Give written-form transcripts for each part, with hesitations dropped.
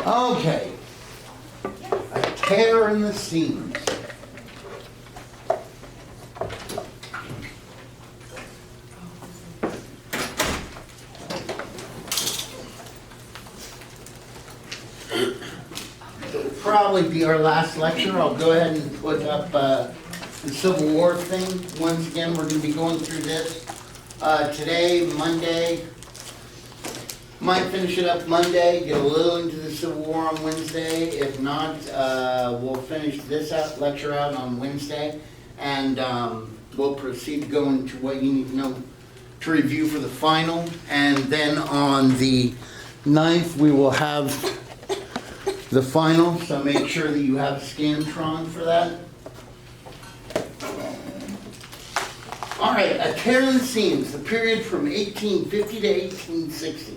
Okay. A tear in the seams. It'll probably be our last lecture. I'll go ahead and put up the Civil War thing. Once again, we're going to be going through this today, Monday. Might finish it up Monday, get a little into the Civil War on Wednesday. If not, we'll finish this lecture out on Wednesday, and we'll proceed to go into what you need to know to review for the final. And then on the 9th, we will have the final, so make sure that you have Scantron for that. All right, a tear in the seams, the period from 1850 to 1860.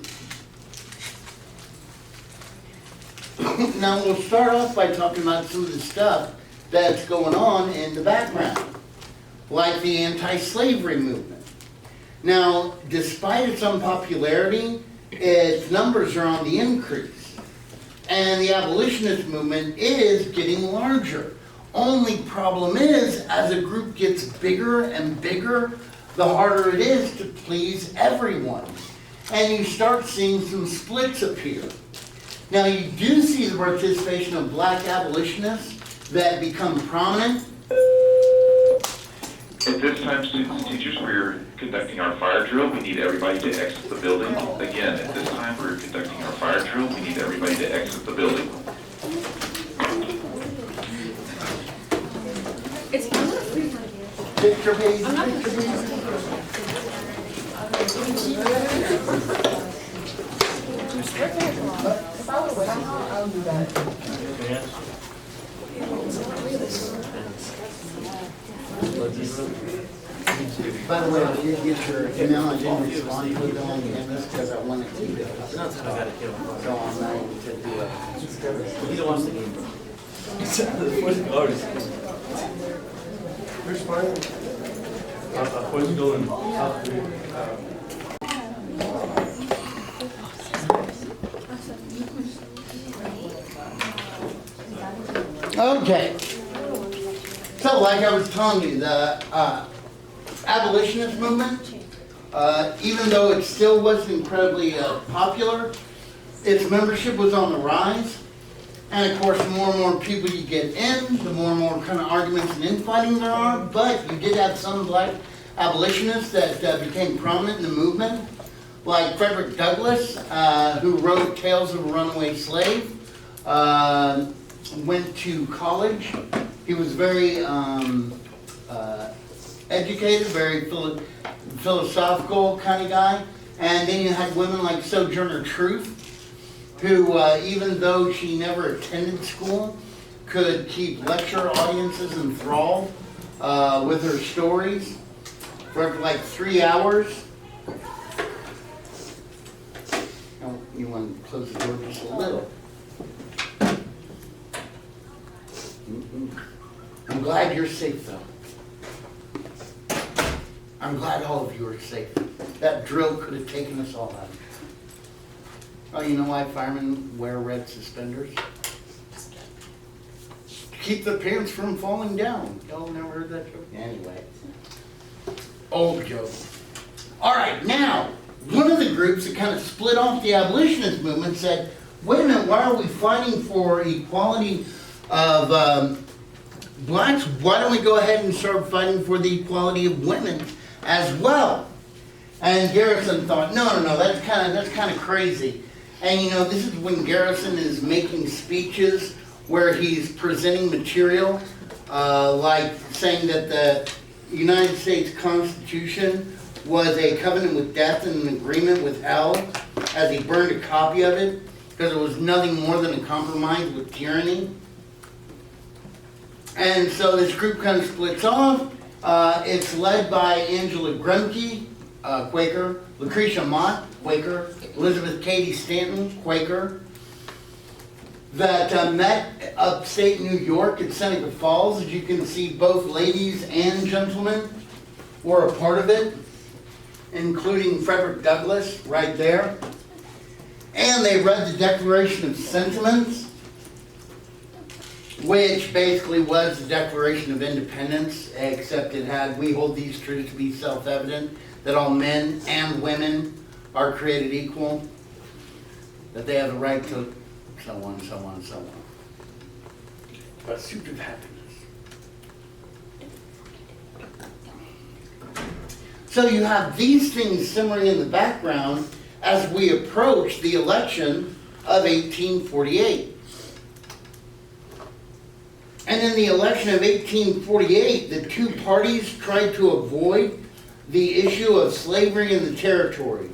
Now we'll start off by talking about some of the stuff that's going on in the background, like the anti-slavery movement. Now, despite its unpopularity, its numbers are on the increase, and the abolitionist movement is getting larger. Only problem is, as a group gets bigger and bigger, the harder it is to please everyone, and you start seeing some splits appear. Now, you do see the participation of black abolitionists that become prominent. At this time, students and teachers, we're conducting our fire drill. We need everybody to exit the building. Again, at this time, we're conducting our fire drill. We need everybody to exit the building. It's Picture page, picture page. I'll do that. By the way, I did get your email. I didn't respond to it on the MS because I wanted to keep it. So I'm not able to do it. He don't watch the game, bro. Where's Spartan? Portugal and South Korea. Okay. So, like I was telling you, the abolitionist movement, even though it still wasn't incredibly popular, its membership was on the rise. And of course, the more and more people you get in, the more and more kind of arguments and infighting there are. But you did have some black abolitionists that became prominent in the movement, like Frederick Douglass, who wrote Tales of a Runaway Slave. Went to college. He was very educated, very philosophical kind of guy. And then you had women like Sojourner Truth, who, even though she never attended school, could keep lecture audiences enthralled with her stories for like 3 hours. Oh, you want to close the door just a little. I'm glad you're safe, though. I'm glad all of you are safe. That drill could have taken us all out. Oh, you know why firemen wear red suspenders? To keep the pants from falling down. Y'all never heard that joke? Anyway. Old joke. All right, now, one of the groups that kind of split off the abolitionist movement said, wait a minute, why are we fighting for equality of blacks? Why don't we go ahead and start fighting for the equality of women as well? And Garrison thought, no, that's kind of crazy. And you know, this is when Garrison is making speeches where he's presenting material, like saying that the United States Constitution was a covenant with death and an agreement with hell, as he burned a copy of it, because it was nothing more than a compromise with tyranny. And so this group kind of splits off. It's led by Angela Grunke, Quaker, Lucretia Mott, Quaker, Elizabeth Cady Stanton, Quaker, that met upstate New York at Seneca Falls. As you can see, both ladies and gentlemen were a part of it, including Frederick Douglass right there. And And they read the Declaration of Sentiments, which basically was the Declaration of Independence, except it had, we hold these truths to be self-evident, that all men and women are created equal, that they have the right to so on, so on, so on. Pursuit of happiness. So you have these things simmering in the background as we approach the election of 1848. And in the election of 1848, the two parties tried to avoid the issue of slavery in the territory.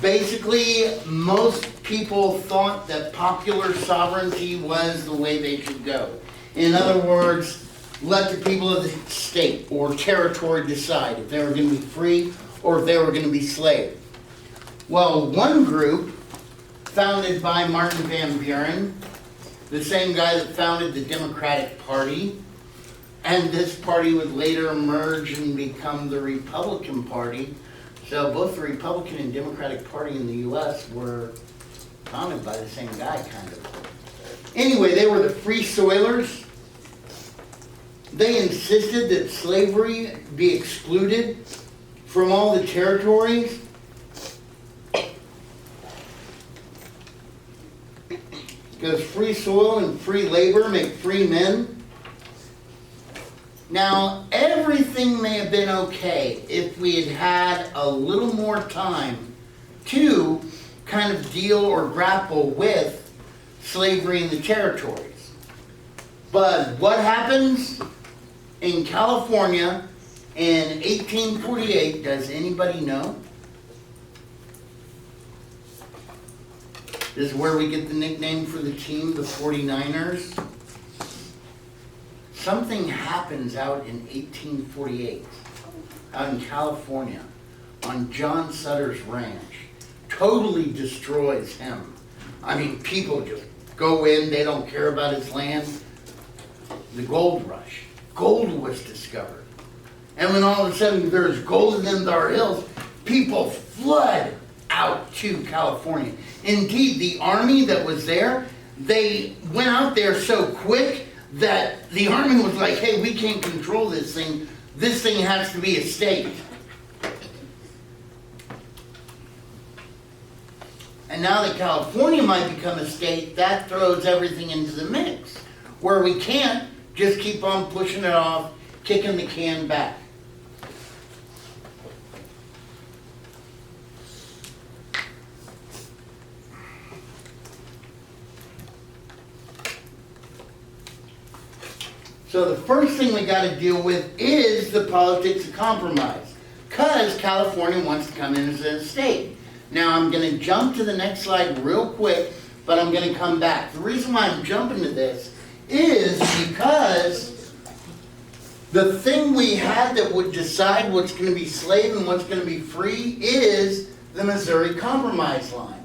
Basically, most people thought that popular sovereignty was the way they should go. In other words, let the people of the state or territory decide if they were going to be free or if they were going to be slaves. Well, one group, founded by Martin Van Buren, the same guy that founded the Democratic Party, and this party would later merge and become the Republican Party. So both the Republican and Democratic Party in the U.S. were founded by the same guy, kind of. Anyway, they were the Free Soilers. They insisted that slavery be excluded from all the territories. Because free soil and free labor make free men. Now, everything may have been okay if we had had a little more time to kind of deal or grapple with slavery in the territories. But what happens in California in 1848, does anybody know? This is where we get the nickname for the team, the 49ers. Something happens out in 1848, out in California, on John Sutter's ranch. Totally destroys him. I mean, people just go in, they don't care about his land. The gold rush. Gold was discovered. And when all of a sudden there's gold in them Dar Hills, people flood out to California. Indeed, the army that was there, they went out there so quick that the army was like, hey, we can't control this thing. This thing has to be a state. And now that California might become a state, that throws everything into the mix, where we can't just keep on pushing it off, kicking the can back. So the first thing we got to deal with is the politics of compromise, because California wants to come in as a state. Now I'm going to jump to the next slide real quick, but I'm going to come back. The reason why I'm jumping to this is because the thing we had that would decide what's going to be slave and what's going to be free is the Missouri Compromise line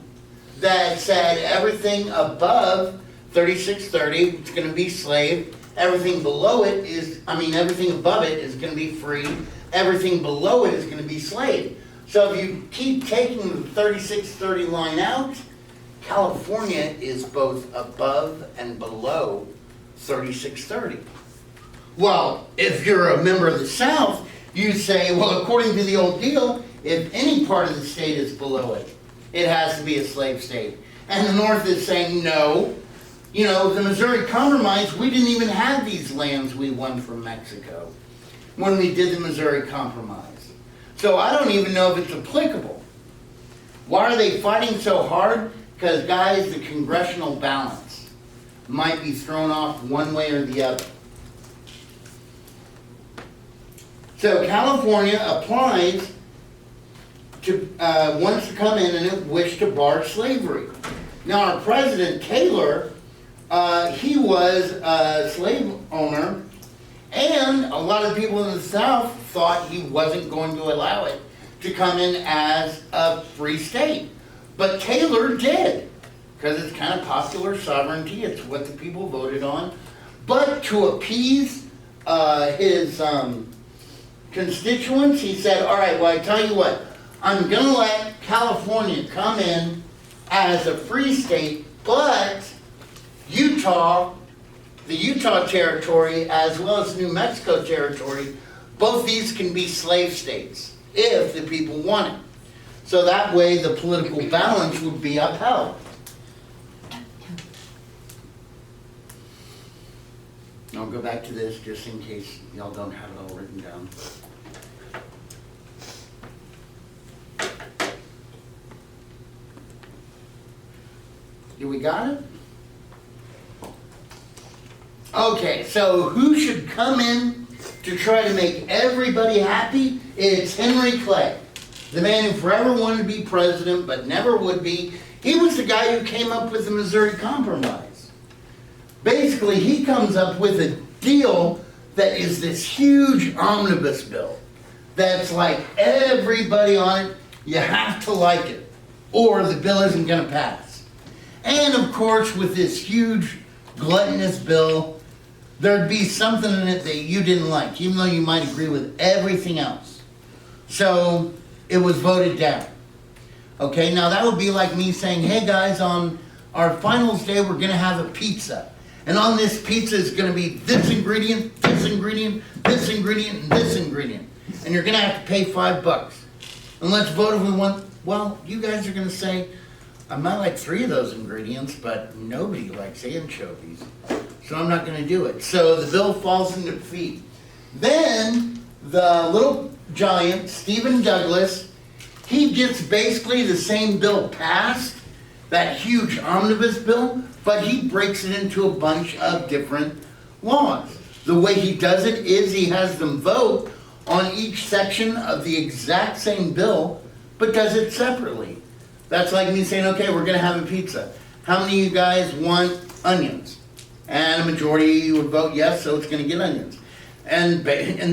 that said everything above 3630 is going to be slave. Everything below it is, everything above it is going to be free. Everything below it is going to be slave. So if you keep taking the 3630 line out, California is both above and below 3630. Well, if you're a member of the South, you say, well, according to the old deal, if any part of the state is below it, it has to be a slave state. And the North is saying, no. You know, the Missouri Compromise, we didn't even have these lands we won from Mexico when we did the Missouri Compromise. So I don't even know if it's applicable. Why are they fighting so hard? Because, guys, the congressional balance might be thrown off one way or the other. So California applies to, wants to come in and it wished to bar slavery. Now our President Taylor, he was a slave owner, and a lot of people in the South thought he wasn't going to allow it to come in as a free state. But Taylor did, because it's kind of popular sovereignty, it's what the people voted on. But to appease his constituents, he said, all right, well, I tell you what, I'm going to let California come in as a free state, but Utah, the Utah territory, as well as New Mexico territory, both these can be slave states if the people want it. So that way the political balance would be upheld. I'll go back to this just in case y'all don't have it all written down. Do we got it? Okay, so who should come in to try to make everybody happy? It's Henry Clay, the man who forever wanted to be president but never would be. He was the guy who came up with the Missouri Compromise. Basically, he comes up with a deal that is this huge omnibus bill that's like everybody on it, you have to like it, or the bill isn't going to pass. And of course, with this huge gluttonous bill, there'd be something in it that you didn't like, even though you might agree with everything else. So it was voted down. Okay, now that would be like me saying, hey guys, on our finals day, we're going to have a pizza. And on this pizza is going to be this ingredient, this ingredient, this ingredient, and this ingredient. And you're going to have to pay $5. And let's vote if we want. Well, you guys are going to say, I might like 3 of those ingredients, but nobody likes anchovies. So I'm not going to do it. So the bill falls into defeat. Then the little giant, Stephen Douglas, he gets basically the same bill passed, that huge omnibus bill, but he breaks it into a bunch of different laws. The way he does it is he has them vote on each section of the exact same bill, but does it separately. That's like me saying, okay, we're going to have a pizza. How many of you guys want onions? And a majority of you would vote yes, so it's going to get onions. And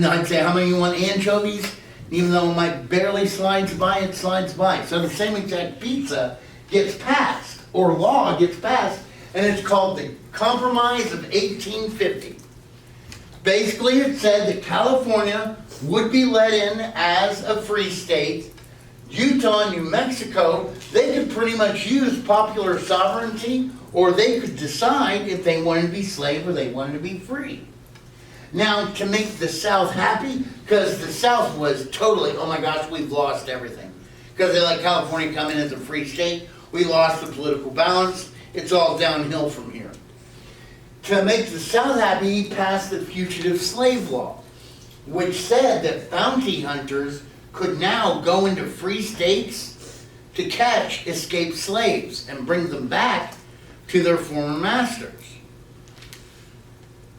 I'd say, how many of you want anchovies? Even though it might barely slides by, it slides by. So the same exact pizza gets passed, or law gets passed, and it's called the Compromise of 1850. Basically, it said that California would be let in as a free state. Utah and New Mexico, they could pretty much use popular sovereignty, or they could decide if they wanted to be slave or they wanted to be free. Now, to make the South happy, because the South was totally, oh my gosh, we've lost everything. Because they let California come in as a free state, we lost the political balance, it's all downhill from here. To make the South happy, he passed the Fugitive Slave Law, which said that bounty hunters could now go into free states to catch escaped slaves and bring them back to their former masters.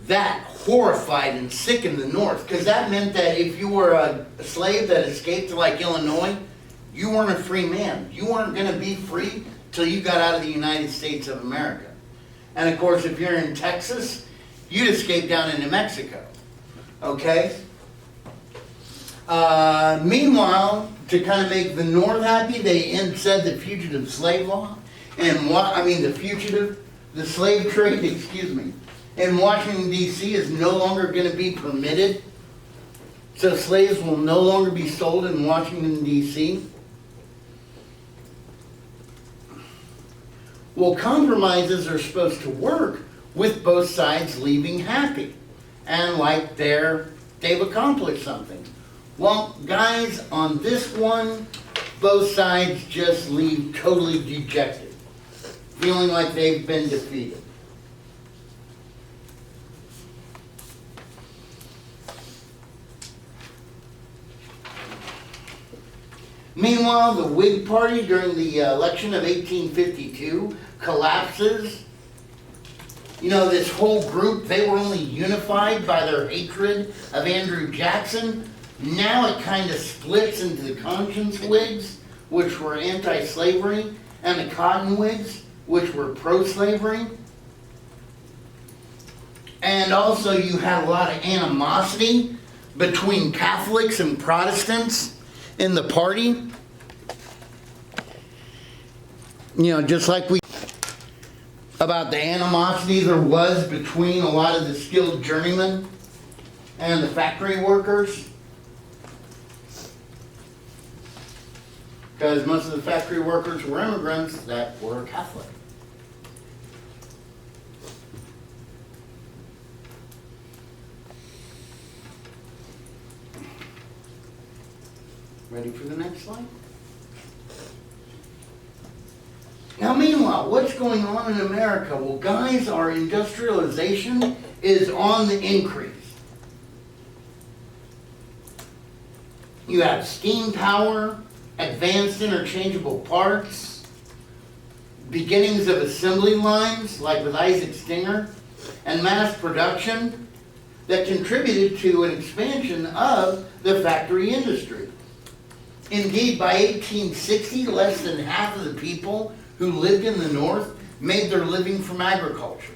That horrified and sickened the North, because that meant that if you were a slave that escaped to like Illinois, you weren't a free man. You weren't going to be free till you got out of the United States of America. And of course, if you're in Texas, you'd escape down into Mexico. Okay? Meanwhile, to kind of make the North happy, they said the fugitive slave law, and the slave trade, excuse me, in Washington, D.C. is no longer going to be permitted. So slaves will no longer be sold in Washington, D.C. Well, compromises are supposed to work with both sides leaving happy and like they've accomplished something. Well, guys, on this one, both sides just leave totally dejected, feeling like they've been defeated. Meanwhile, the Whig Party during the election of 1852 collapses. You know, this whole group, they were only unified by their hatred of Andrew Jackson. Now it kind of splits into the Conscience Whigs, which were anti-slavery, and the Cotton Whigs, which were pro-slavery. And also you had a lot of animosity between Catholics and Protestants in the party. You know, just like about the animosity there was between a lot of the skilled journeymen and the factory workers. because most of the factory workers were immigrants that were Catholic. Ready for the next slide? Now, meanwhile, what's going on in America? Well, guys, our industrialization is on the increase. You have steam power, advanced interchangeable parts, beginnings of assembly lines, like with Isaac Stinger, and mass production that contributed to an expansion of the factory industry. Indeed, by 1860, less than half of the people who lived in the North made their living from agriculture.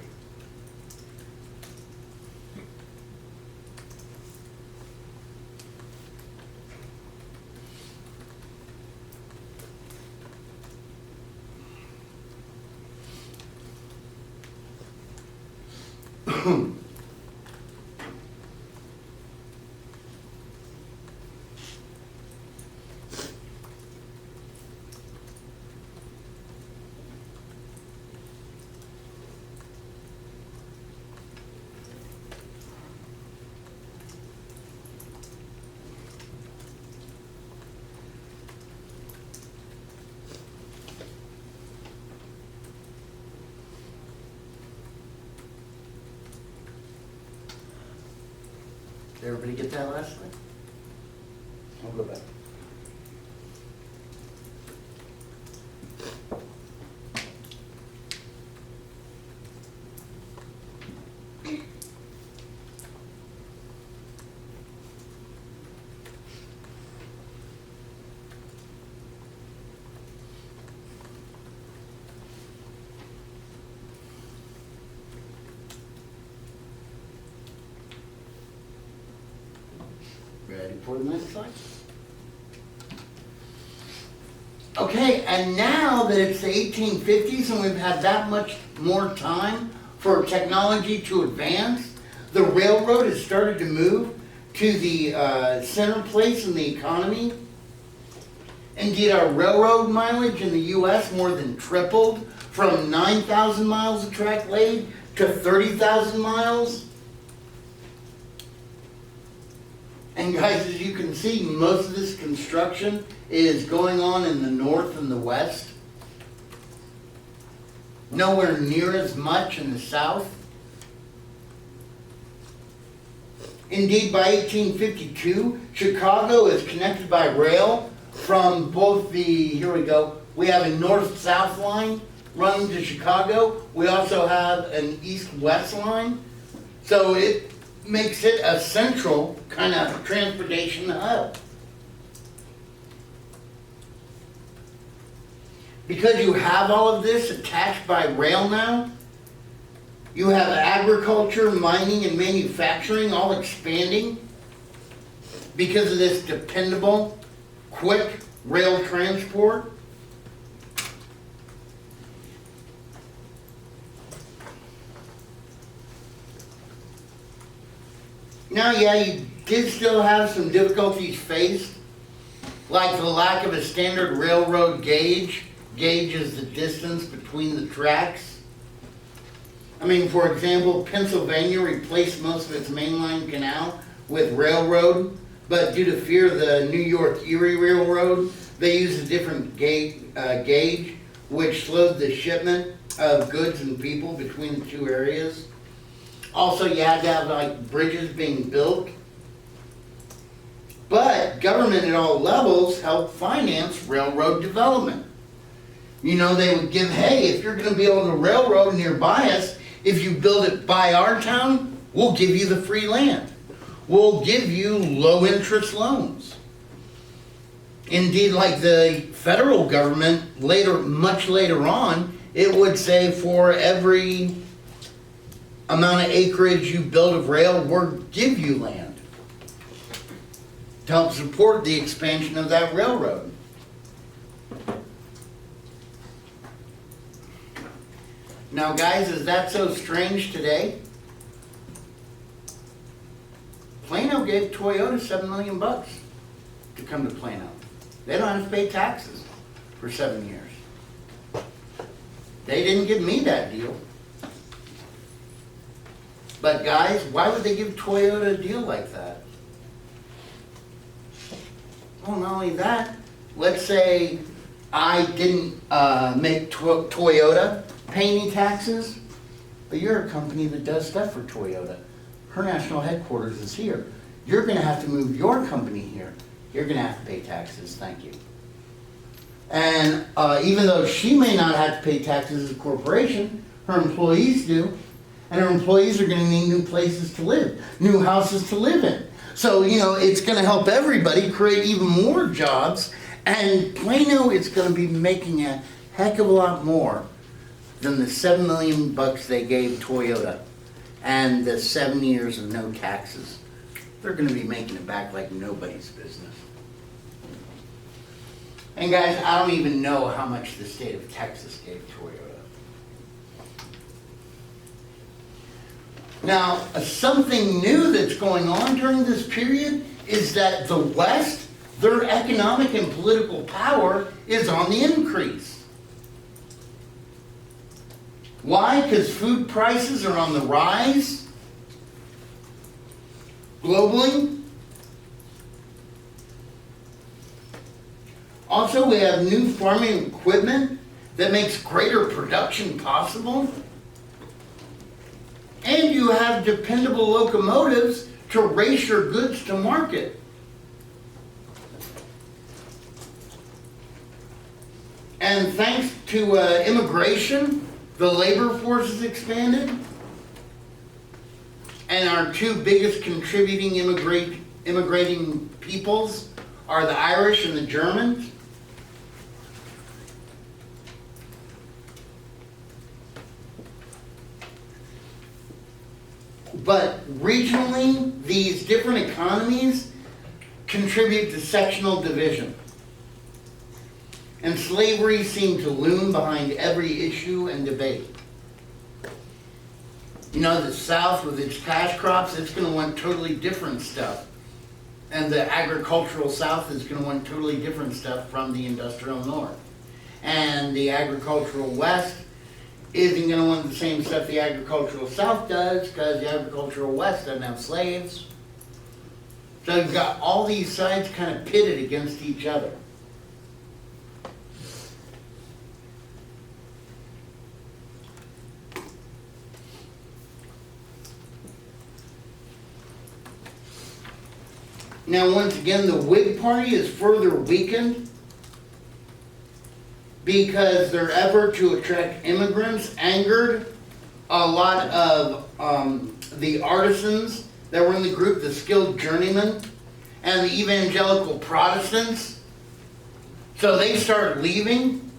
Did everybody get that last one? I'll go back. Ready for the next slide? Okay, and now that it's the 1850s and we've had that much more time for technology to advance, the railroad has started to move to the center place in the economy. Indeed, our railroad mileage in the U.S. more than tripled from 9,000 miles of track laid to 30,000 miles. And guys, as you can see, most of this construction is going on in the north and the west. Nowhere near as much in the south. Indeed, by 1852, Chicago is connected by rail from both the, here we go, we have a north-south line running to Chicago. We also have an east-west line. So it makes it a central kind of transportation hub. Because you have all of this attached by rail now, you have agriculture, mining, and manufacturing all expanding because of this dependable, quick rail transport. Now, yeah, you did still have some difficulties faced, like the lack of a standard railroad gauge. Gauge is the distance between the tracks. I mean, for example, Pennsylvania replaced most of its mainline canal with railroad, but due to fear of the New York Erie Railroad, they used a different gauge, which slowed the shipment of goods and people between the two areas. Also, you had to have like bridges being built. But government at all levels helped finance railroad development. You know, they would give, hey, if you're going to build a railroad nearby us, if you build it by our town, we'll give you the free land. We'll give you low interest loans. Indeed, like the federal government, much later on, it would say for every amount of acreage you build of rail, we'll give you land to help support the expansion of that railroad. Now guys, is that so strange today? Plano gave Toyota $7 million to come to Plano. They don't have to pay taxes. for 7 years. They didn't give me that deal. But guys, why would they give Toyota a deal like that? Well, not only that, let's say I didn't make Toyota pay any taxes, but you're a company that does stuff for Toyota. Her national headquarters is here. You're gonna have to move your company here. You're gonna have to pay taxes, thank you. And even though she may not have to pay taxes as a corporation, her employees do. And her employees are gonna need new places to live, new houses to live in. So, you know, it's gonna help everybody create even more jobs. And Plano is gonna be making a heck of a lot more than the $7 million they gave Toyota and the 7 years of no taxes. They're gonna be making it back like nobody's business. And guys, I don't even know how much the state of Texas gave Toyota. Now, something new that's going on during this period is that the West, their economic and political power is on the increase. Why? Because food prices are on the rise globally. Also, we have new farming equipment that makes greater production possible. And you have dependable locomotives to race your goods to market. And thanks to immigration, the labor force has expanded. And our two biggest contributing immigrating peoples are the Irish and the Germans. But regionally, these different economies contribute to sectional division. And slavery seemed to loom behind every issue and debate. You know, the South with its cash crops, it's going to want totally different stuff. And the agricultural South is going to want totally different stuff from the industrial North. And the agricultural West isn't going to want the same stuff the agricultural South does, because the agricultural West doesn't have slaves. So you've got all these sides kind of pitted against each other. Now, once again, the Whig Party is further weakened because their effort to attract immigrants angered a lot of the artisans that were in the group, the skilled journeymen, and the evangelical Protestants. So they started leaving.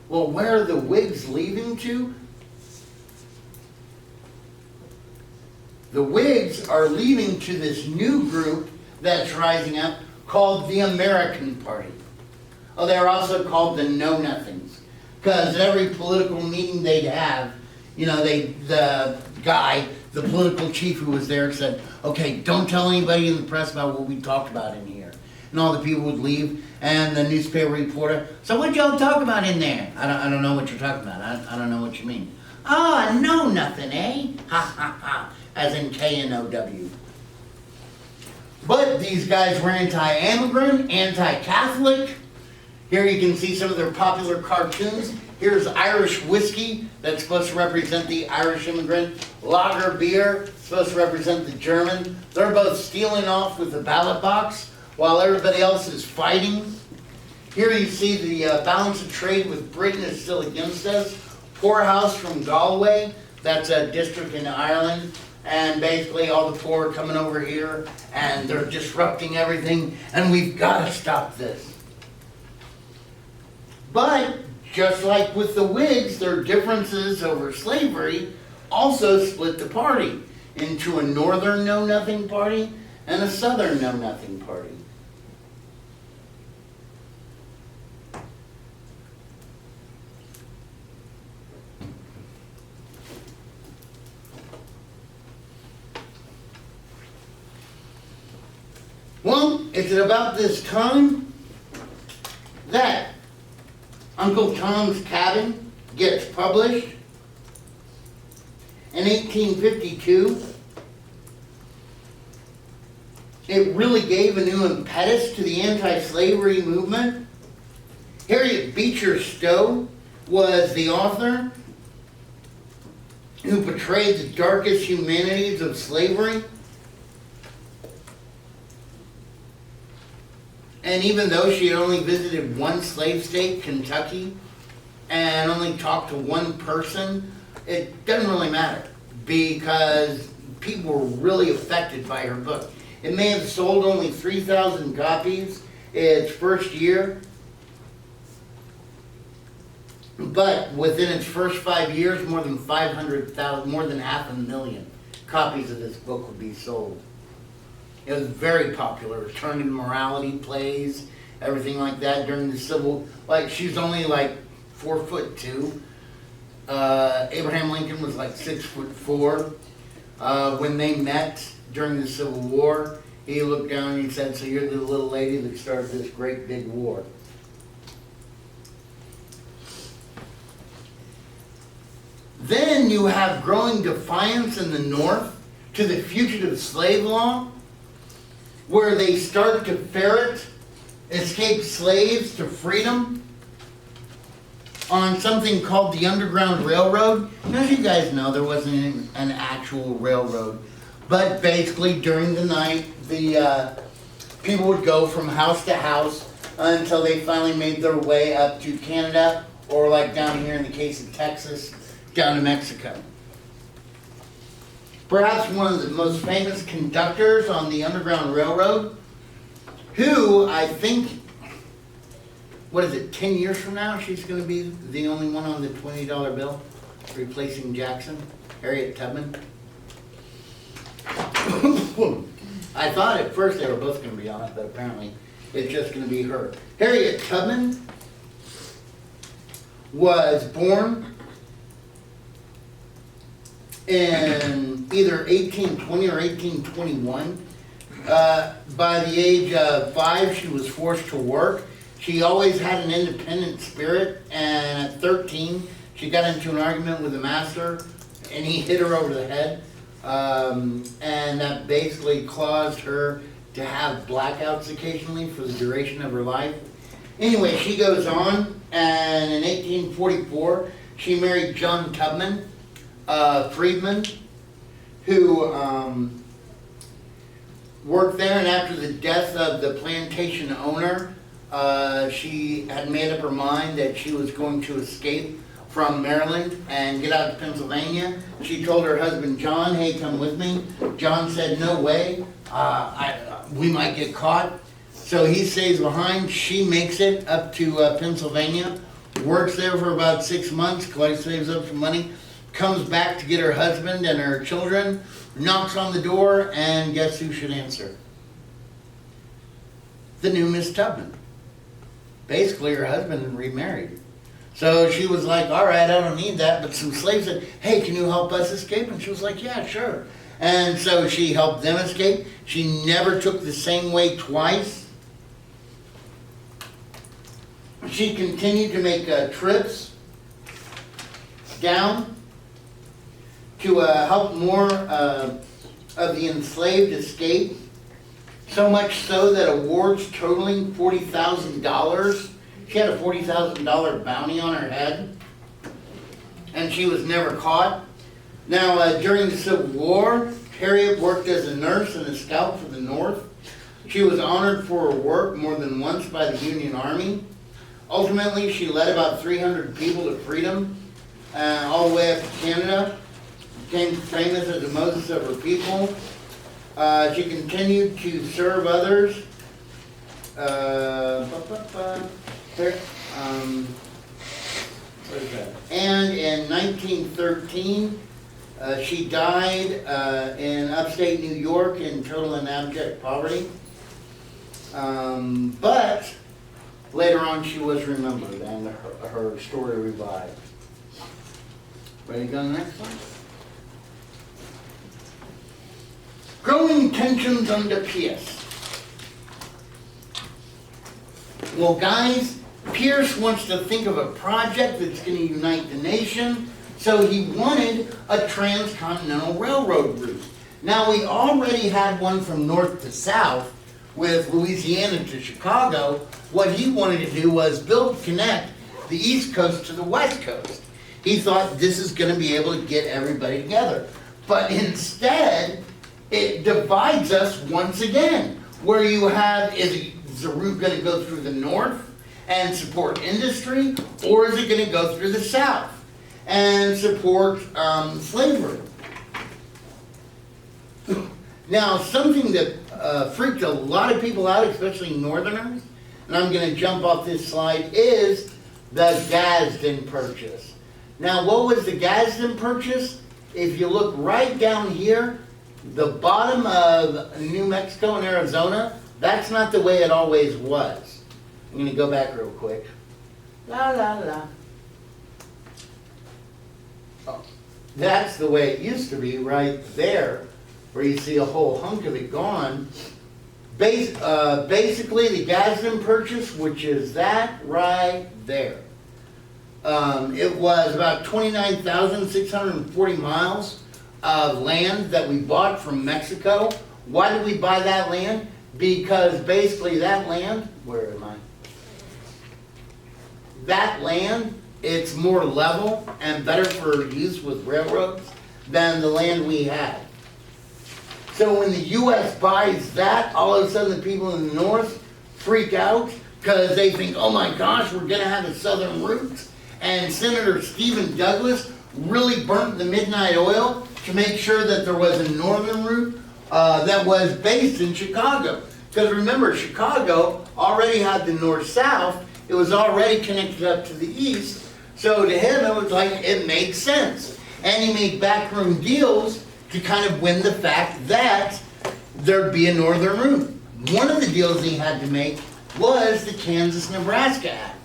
Well, where are the Whigs leaving to? The Whigs are leaving to this new group that's rising up called the American Party. Oh, they're also called the Know-Nothings. Because every political meeting they'd have, you know, the political chief who was there said, okay, don't tell anybody in the press about what we talked about in here. And all the people would leave, and the newspaper reporter, so what y'all talk about in there? I don't know what you're talking about. I don't know what you mean. Ah, no nothing, eh? Ha ha ha, as in K-N-O-W. But these guys were anti-immigrant, anti-Catholic. Here you can see some of their popular cartoons. Here's Irish whiskey, that's supposed to represent the Irish immigrant. Lager beer, supposed to represent the German. They're both stealing off with the ballot box while everybody else is fighting. Here you see the balance of trade with Britain is still against us. Poorhouse from Galway, that's a district in Ireland. And basically all the poor are coming over here and they're disrupting everything, and we've got to stop this. But just like with the Whigs, their differences over slavery also split the party into a northern know-nothing party and a southern know-nothing party. Well, it's at about this time that Uncle Tom's Cabin gets published in 1852. It really gave a new impetus to the anti-slavery movement. Harriet Beecher Stowe was the author who portrayed the darkest humanities of slavery. And even though she had only visited one slave state, Kentucky, and only talked to one person, it doesn't really matter because people were really affected by her book. It may have sold only 3,000 copies its first year, but within its first 5 years, more than 500,000, more than 500,000 copies of this book would be sold. It was very popular. It turned into morality plays, everything like that during the Civil. Like she's only like 4'2". Abraham Lincoln was like 6'4". When they met during the Civil War, he looked down and he said, "So you're the little lady that started this great big war." Then you have growing defiance in the North to the fugitive slave law, where they start to ferret escaped slaves to freedom on something called the Underground Railroad. As you guys know, there wasn't an actual railroad, but basically during the night, the people would go from house to house until they finally made their way up to Canada, or like down here in the case of Texas, down to Mexico. Perhaps one of the most famous conductors on the Underground Railroad, who I think, 10 years from now, she's going to be the only one on the $20 bill, replacing Jackson, Harriet Tubman. I thought at first they were both going to be on it, but apparently it's just going to be her. Harriet Tubman was born in either 1820 or 1821. By the age of 5, she was forced to work. She always had an independent spirit, and at 13, she got into an argument with the master, and he hit her over the head, and that basically caused her to have blackouts occasionally for the duration of her life. Anyway, she goes on, and in 1844, she married John Tubman, freedman, who worked there, and after the death of the plantation owner, she had made up her mind that she was going to escape from Maryland and get out to Pennsylvania. She told her husband John, "Hey, come with me." John said, "No way, we might get caught." So he stays behind. She makes it up to Pennsylvania, works there for about 6 months, saves up some money, comes back to get her husband and her children, knocks on the door, and guess who should answer? The new Miss Tubman. Basically, her husband had remarried. So she was like, "All right, I don't need that." But some slaves said, "Hey, can you help us escape?" And she was like, "Yeah, sure." And so she helped them escape. She never took the same way twice. She continued to make trips down to help more of the enslaved escape. So much so that awards totaling $40,000. She had a $40,000 bounty on her head, and she was never caught. Now, during the Civil War, Harriet worked as a nurse and a scout for the North. She was honored for her work more than once by the Union Army. Ultimately, she led about 300 people to freedom, all the way up to Canada. Became famous as the Moses of her people. She continued to serve others. What is that? And in 1913, She died in upstate New York in total and abject poverty. But later on she was remembered and her story revived. Ready to go to the next one? Growing tensions under Pierce. Well, guys, Pierce wants to think of a project that's going to unite the nation, so he wanted a transcontinental railroad route. Now, we already had one from north to south with Louisiana to Chicago. What he wanted to do was connect the East Coast to the West Coast. He thought this is going to be able to get everybody together. But instead, it divides us once again, where you have, is the route going to go through the north and support industry, or is it going to go through the south and support slavery? Now, something that freaked a lot of people out, especially northerners, and I'm going to jump off this slide, is the Gadsden Purchase. Now, what was the Gadsden Purchase? If you look right down here, the bottom of New Mexico and Arizona, that's not the way it always was. I'm going to go back real quick. La la la. Oh, that's the way it used to be right there, where you see a whole hunk of it gone. Basically, the Gadsden Purchase, which is that right there. It was about 29,640 miles of land that we bought from Mexico. Why did we buy that land? Because basically that land, where am I? That land, it's more level and better for use with railroads than the land we had. So when the U.S. buys that, all of a sudden the people in the north freak out because they think, oh my gosh, we're going to have a southern route. And Senator Stephen Douglas really burnt the midnight oil to make sure that there was a northern route that was based in Chicago. Because remember, Chicago already had the north-south. It was already connected up to the east. So to him, it was like, it made sense. And he made backroom deals to kind of win the fact that there'd be a northern route. One of the deals he had to make was the Kansas-Nebraska Act.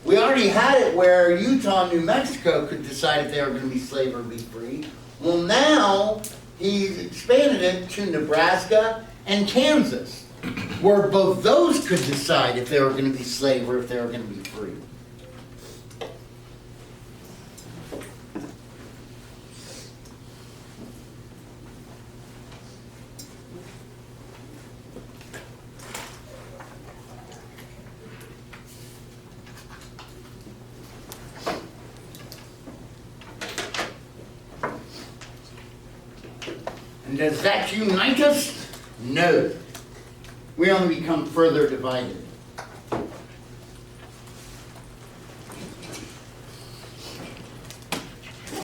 We already had it where Utah and New Mexico could decide if they were going to be slave or be free. Well, now he's expanded it to Nebraska and Kansas, where both those could decide if they were going to be slave or if they were going to be free. And does that unite us? No. We only become further divided.